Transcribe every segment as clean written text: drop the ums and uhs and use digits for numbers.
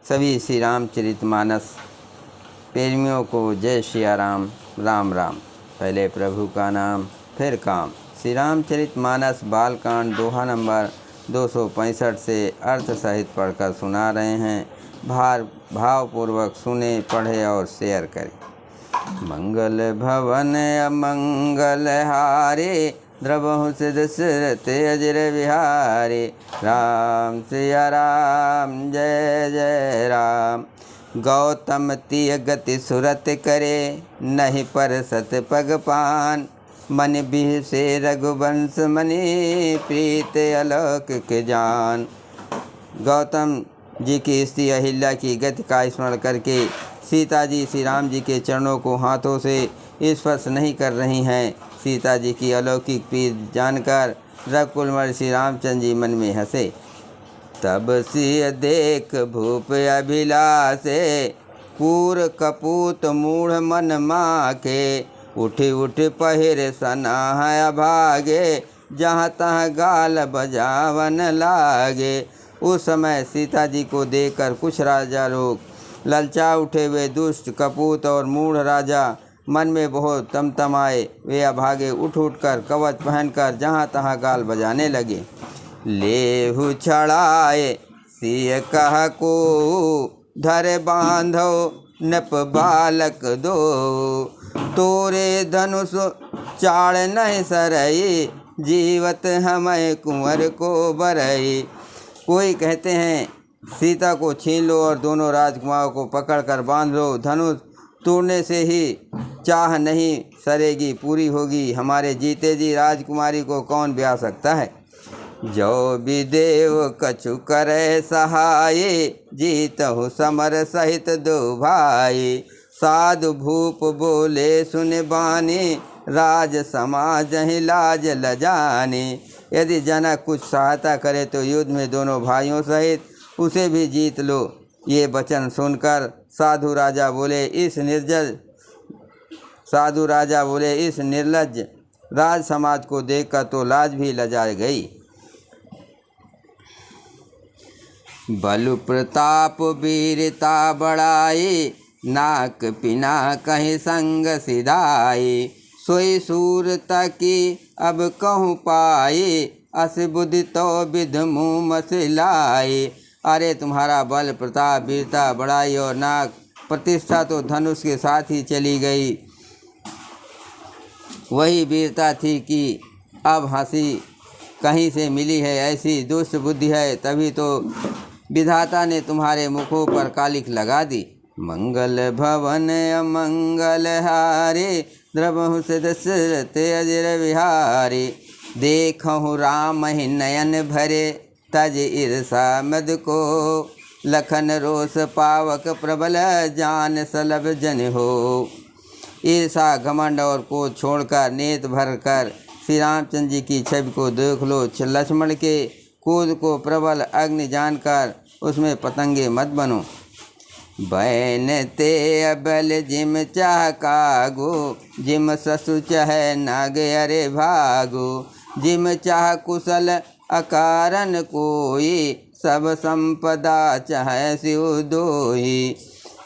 सभी श्री रामचरितमानस प्रेमियों को जय सिया राम। राम राम। पहले प्रभु का नाम फिर काम। श्री रामचरितमानस बालकांड दोहा नंबर 265 से अर्थ सहित पढ़कर सुना रहे हैं। भावपूर्वक सुने, पढ़े और शेयर करें। मंगल भवन अमंगल हारे, द्रवहु दशरथ अजर विहारे। राम सिया राम, जय जय राम। गौतम तिय गति सुरत करे, नहीं पर सत पग पान। मन बिह से रघुवंश मनि, प्रीत अलौकिक जान। गौतम जी की स्त्री अहिल्या की गति का स्मरण करके सीता जी श्री राम जी के चरणों को हाथों से स्पर्श नहीं कर रही हैं। सीता जी की अलौकिक प्रीत जानकर रघुकुलमणि श्री रामचंद्र जी मन में हंसे। तब सिय देख भूप अभिलाषे, पूर कपूत मूढ़ मन माखे। उठ उठ पहिर सनाह अभागे, जहाँ तहाँ गाल बजावन लागे। उस समय सीता जी को देखकर कुछ राजा लोग ललचा उठे। वे दुष्ट, कपूत और मूढ़ राजा मन में बहुत तमतमाए। वे अभागे उठ कर कवच पहनकर जहाँ तहाँ गाल बजाने लगे। लेहु छड़ाए सिय कह को, धर बांधो नप बालक दो। तोरे धनुष चाड़ नहीं सरई, जीवत हमें कुंवर को बरई। कोई कहते हैं सीता को छीन लो और दोनों राजकुमारों को पकड़कर बांध लो। धनुष तोड़ने से ही चाह नहीं सरेगी, पूरी होगी। हमारे जीते जी राजकुमारी को कौन ब्याह सकता है। जो विदेव कछु करे सहाय, जीतहु समर सहित दो भाई। साधु भूप बोले सुन बानी, राज समाज ही लाज लजानी। यदि जनक कुछ सहायता करे तो युद्ध में दोनों भाइयों सहित उसे भी जीत लो। ये वचन सुनकर साधु राजा बोले, इस निर्लज्ज राज समाज को देखकर तो लाज भी लजा गई। बलु प्रताप वीरता बढ़ाई, नाक पिना कहीं संग सिधाई। सोई सूरता की अब कहूँ पाई, अस बुद्धि तो विध मुँह मसिलाई। अरे तुम्हारा बल, प्रताप, वीरता, बड़ाई और नाक प्रतिष्ठा तो धनुष के साथ ही चली गई। वही वीरता थी कि अब हंसी कहीं से मिली है। ऐसी दुष्ट बुद्धि है, तभी तो विधाता ने तुम्हारे मुखों पर कालिख लगा दी। मंगल भवन अमंगल हारे, द्रवहु दशरथ अजर विहारे। देखहु राम ही नयन भरे, तज ईर्षा मद को। लखन रोष पावक प्रबल, जान सलभ जन हो। ईर्षा, घमंड और को छोड़कर नेत भर कर श्री रामचंद्र जी की छवि को देख लो। लक्ष्मण के क्रोध को प्रबल अग्नि जानकर उसमें पतंगे मत बनो। बैन ते अबल जिम चाह कागो, जिम ससु चाह नाग अरे भागो। जिम चाह कुशल अकारण कोई, सब संपदा चाहे शिव दोई।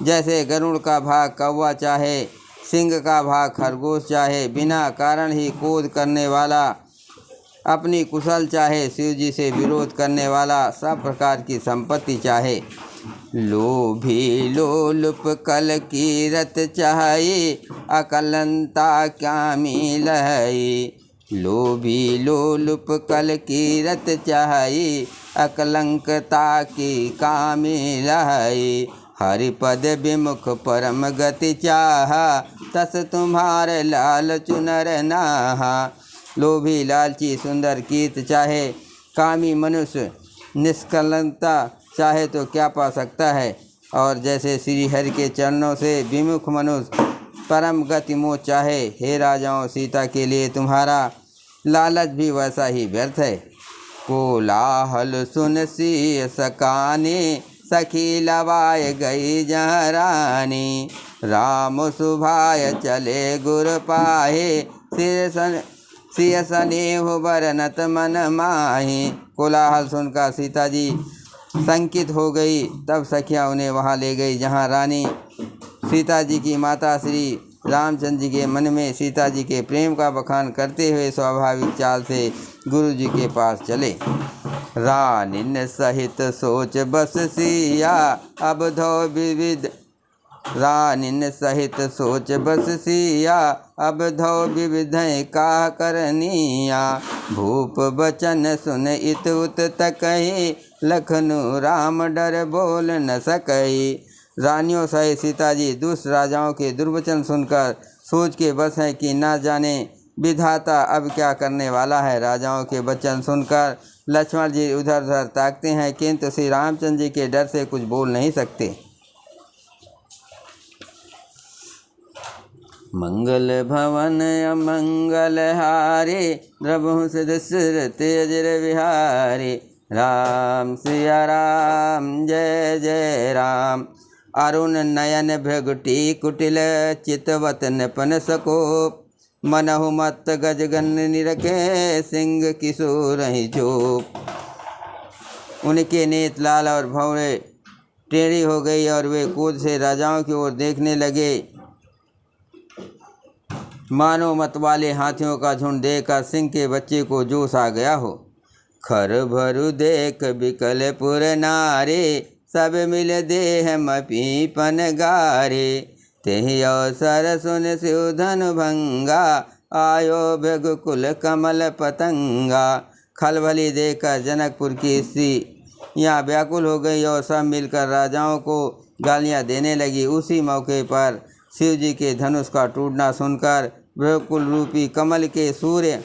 जैसे गरुड़ का भाग कौवा चाहे, सिंह का भाग खरगोश चाहे, बिना कारण ही क्रोध करने वाला, अपनी कुशल चाहे, शिव जी से विरोध करने वाला, सब प्रकार की संपत्ति चाहे। लोभी लोलुप कल कीरत चाहे, अकलंता क्या मिलई। लोभी लोलुप कल कीरत चाहे, अकलंकता की कामिलई। हरिपद विमुख परम गति चाहा, तस तुम्हारे लाल चुनर नाहा। लोभी, लालची, सुंदर कीर्ति चाहे, कामी मनुष्य निष्कलंकता चाहे तो क्या पा सकता है। और जैसे श्री हरि के चरणों से विमुख मनुष्य परम गति मोह चाहे, हे राजाओं, सीता के लिए तुम्हारा लालच भी वैसा ही व्यर्थ है। कोलाहल सुन सी सकानी, सखी लवाए गई जहरानी। राम सुभाय चले गुर पाहे, सिय स्नेह बरनत मन माही। कोलाहल सुनकर सीता जी संकित हो गई। तब सखियाँ उन्हें वहाँ ले गई जहाँ रानी सीता जी की माता श्री रामचंद्र जी के मन में सीता जी के प्रेम का बखान करते हुए स्वाभाविक चाल से गुरु जी के पास चले। रानिन सहित सोच बस सिया अब धो विविध, रानिन सहित सोच बस सिया अब धो विविध का करनिया। भूप बचन सुन इत उत तकहि लखनु राम डर बोल न सकई। रानियों सहित सीता जी दुष्ट राजाओं के दुर्वचन सुनकर सोच के बस है कि ना जाने विधाता अब क्या करने वाला है। राजाओं के वचन सुनकर लक्ष्मण जी उधर उधर ताकते हैं, किंतु श्री रामचंद्र जी के डर से कुछ बोल नहीं सकते। मंगल भवन अमंगल हारे द्रवहु दशरथ अजर विहारे। राम सिया राम जय जय राम। अरुण नयन भृगुटी कुटिल चितवत नपन सकोप। मनहु मत गजगन निरखे सिंह किशोर ही चोप। उनके नेत्र लाल और भौरे टेढ़ी हो गई और वे क्रोध से राजाओं की ओर देखने लगे। मानो मतवाले हाथियों का झुंड देखकर सिंह के बच्चे को जोश आ गया हो। खर भरु देख बिकल पुर नारे सब मिल देह मपीपन गारे। तेहि अवसर सुन सिउधन भंगा आयो भृगुकुल कमल पतंगा। खलबली देखकर जनकपुर की स्त्री यहाँ व्याकुल हो गई और सब मिलकर राजाओं को गालियाँ देने लगी। उसी मौके पर शिव जी के धनुष का टूटना सुनकर भृगुकुल रूपी कमल के सूर्य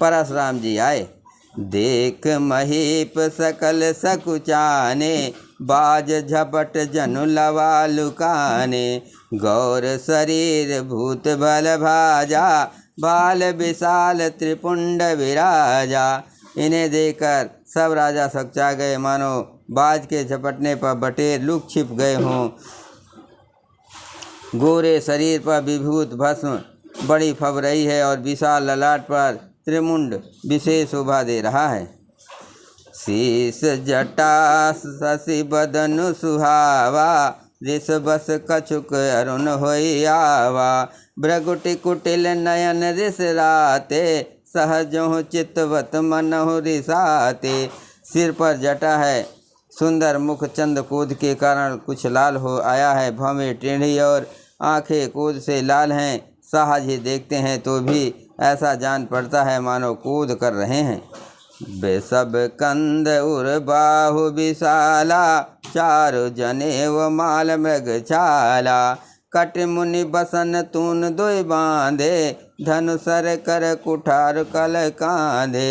परशुराम जी आए। देख महीप सकल सकुचाने बाज झपट जनु लवा लुकाने। गौर शरीर भूत बल भाजा बाल विशाल त्रिपुंड विराजा। इन्हें देखकर सब राजा सकचा गए, मानो बाज के झपटने पर बटेर लुक छिप गए हों। गोरे शरीर पर विभूत भस्म बड़ी फब रही है और विशाल ललाट पर त्रिमुंड विशेष शोभा दे रहा है। शीस जटा शशि बदनु सुहावा ऋष बस कछुक अरुण होई आवा। भृगुटि कुटिल नयन ऋष राते सहजो चितवत मनहु रिसाते। सिर पर जटा है, सुंदर मुख चंद क्रोध के कारण कुछ लाल हो आया है। भौवें टेढ़ी और आंखें क्रोध से लाल हैं। सहज ही देखते हैं तो भी ऐसा जान पड़ता है मानो क्रोध कर रहे हैं। बेसब कंद उर बाहु विशाला चारु जनेव माल मृग छाला। कट मुनि बसन तून दुई बांधे धनुसर कर कुठार कल कांधे।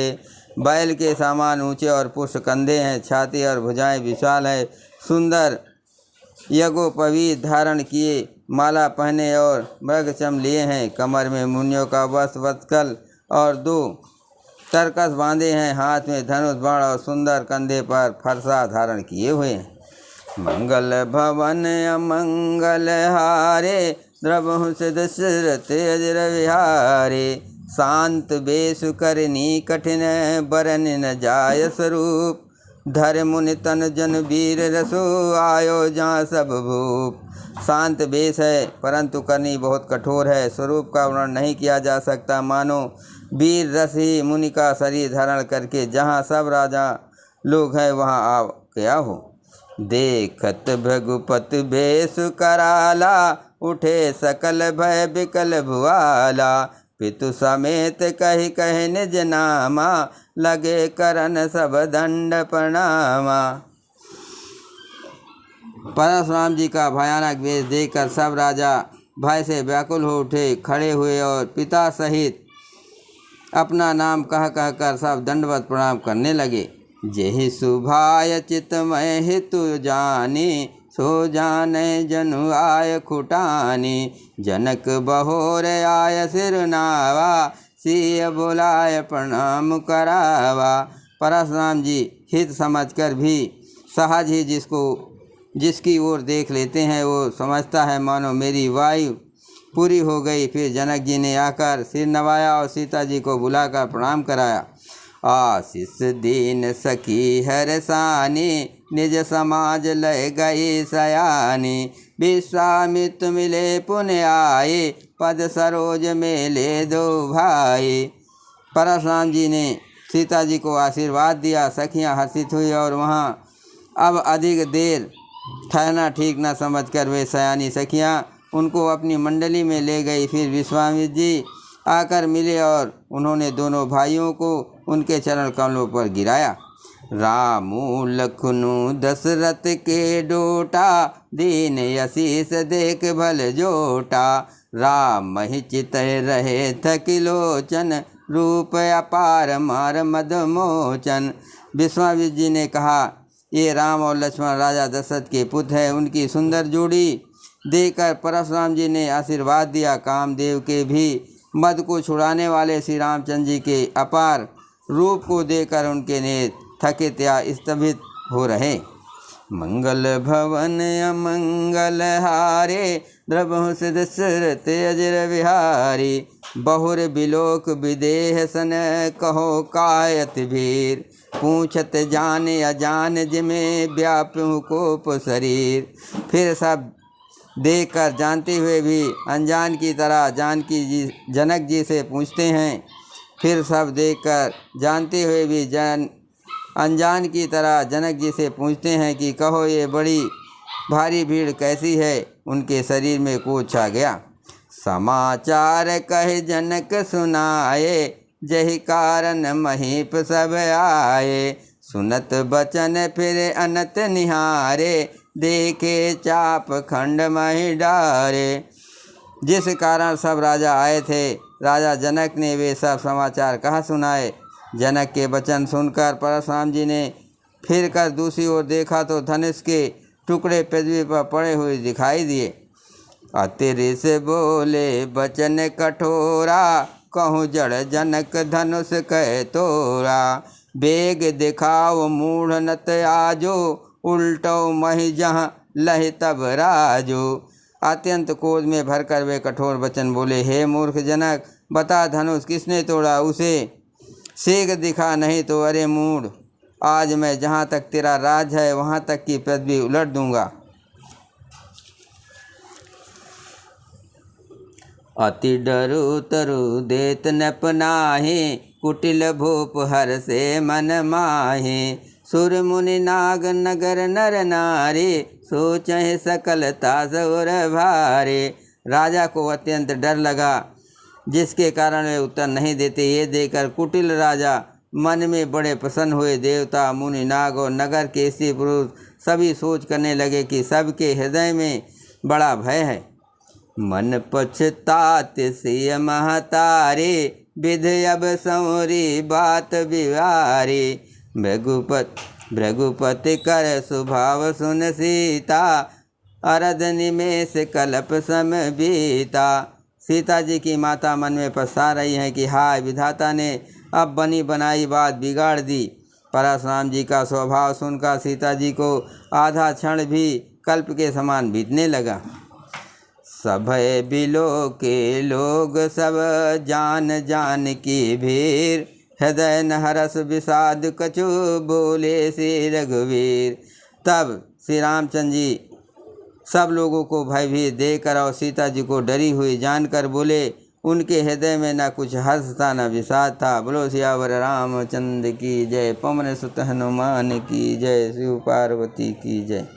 बैल के सामान ऊंचे और पुष्ट कंधे हैं, छाती और भुजाएं विशाल है। सुंदर यज्ञोपवीत धारण किए, माला पहने और मृगचम लिए हैं। कमर में मुनियों का वत्कल और 2 तरकस बांधे हैं। हाथ में धनुष बाण और सुंदर कंधे पर फरसा धारण किए हुए हैं। मंगल भवन अमंगल हारे द्रवहु दशरथ अजर विहारे। शांत बेसु करनी कठिन बरन न जाय स्वरूप। धर मुनि तन जन वीर रसो आयो जहाँ सब भूप। शांत बेस है परंतु करनी बहुत कठोर है। स्वरूप का वर्णन नहीं किया जा सकता, मानो वीर रस ही मुनि का शरीर धारण करके जहाँ सब राजा लोग हैं वहाँ आ गया हो। देखत भृगुपति बेस कराला उठे सकल भय बिकल भुआला। पितु समेत कही कहे निज नामा लगे करन सब दंड प्रणामा। परशुराम जी का भयानक वेश देखकर सब राजा भय से व्याकुल हो उठे, खड़े हुए और पिता सहित अपना नाम कह कह कर सब दंडवत प्रणाम करने लगे। जेहि सुभाय चितमय हितु जानी सो जाने जनु आय खुटानी। जनक बहोर आय सिरनावा सिय बुलाय प्रणाम करावा। परशुराम जी हित समझकर भी सहज ही जिसकी ओर देख लेते हैं वो समझता है मानो मेरी वायु पूरी हो गई। फिर जनक जी ने आकर सिर नवाया और सीता जी को बुलाकर प्रणाम कराया आशीष दीन सखी हरसानी, निज समाज लय गई सयानी। विश्वामित्र मिले पुण्य आए, पद सरोज मेले दो भाई। परशुराम जी ने सीता जी को आशीर्वाद दिया। सखियां हर्षित हुई और वहाँ अब अधिक देर ठहरना ठीक न समझकर वे सयानी सखियां उनको अपनी मंडली में ले गई। फिर विश्वामित्र जी आकर मिले और उन्होंने दोनों भाइयों को उनके चरण कमलों पर गिराया। रामू लखनऊ दशरथ के डोटा, दीन आशीष देख भल जोटा। राम ही चित रहे थकिलोचन, रूप अपार मार मदमोचन। विश्वामित्र जी ने कहा, ये राम और लक्ष्मण राजा दशरथ के पुत्र हैं। उनकी सुंदर जोड़ी देखकर परशुराम जी ने आशीर्वाद दिया। कामदेव के भी मद को छुड़ाने वाले श्री रामचंद्र जी के अपार रूप को देखकर उनके नेत्र थकित या स्तभित हो रहे। मंगल भवन अमंगल हारे, द्रवहु दशरथ अजर विहारी। बहुर बिलोक विदेह सन, कहो कायत भीर। पूछत जान अजान जिमें, व्याप्यु कोप शरीर। फिर सब देखकर जानते हुए भी अनजान की तरह जनक जी से पूछते हैं। फिर सब देखकर जानते हुए भी अनजान की तरह जनक जी से पूछते हैं कि कहो ये बड़ी भारी भीड़ कैसी है। उनके शरीर में कोप छा गया। समाचार कह जनक सुनाए, जहि कारण महीप सब आए। सुनत बचन फिर अनत निहारे, देखे चाप खंड मही डारे। जिस कारण सब राजा आए थे, राजा जनक ने वे सब समाचार कहा सुनाए। जनक के वचन सुनकर परशुराम जी ने फिर कर दूसरी ओर देखा तो धनुष के टुकड़े पृथ्वी पर पड़े हुए दिखाई दिए। अतिरि से बोले बचन कठोरा, कहूँ जड़ जनक धनुष कह तोरा। बेग दिखाओ मूढ़ नत आजो, उल्टो मही जहाँ लह तब राजो। अत्यंत क्रोध में भरकर वे कठोर वचन बोले, हे मूर्ख जनक, बता धनुष किसने तोड़ा, उसे सेग दिखा, नहीं तो अरे मूढ़, आज मैं जहाँ तक तेरा राज है वहाँ तक की पृथ्वी उलट दूंगा। अति डरु तरु देत न पनाहि, कुटिल भूप हर से मन माहि। सुर मुनि नाग नगर नर नारी, सोचहि सकलता सौर भारे। राजा को अत्यंत डर लगा, जिसके कारण वे उत्तर नहीं देते। ये देखकर कुटिल राजा मन में बड़े प्रसन्न हुए। देवता मुनि नाग और नगर के स्त्री पुरुष सभी सोच करने लगे कि सबके हृदय में बड़ा भय है। मन पछतात सिय महतारे, विध अब संवरी बात विवारी। भृगुपति कर स्वभाव सुन सीता, अरध निमेष कल्प सम बीता। सीता जी की माता मन में पछता रही हैं कि हाय विधाता ने अब बनी बनाई बात बिगाड़ दी। परशुराम जी का स्वभाव सुनकर सीता जी को आधा क्षण भी कल्प के समान बीतने लगा। सभय बिलो के लोग सब, जान जान की भीर। हृदय न हरस विषाद कछु, बोले श्री रघुवीर। तब श्री रामचंद्र जी सब लोगों को भयभीत देखकर और सीता जी को डरी हुई जानकर बोले। उनके हृदय में न कुछ हर्ष था न विषाद था। बोलो सियावर रामचंद्र की जय। पवन सुत हनुमान की जय। शिव पार्वती की जय।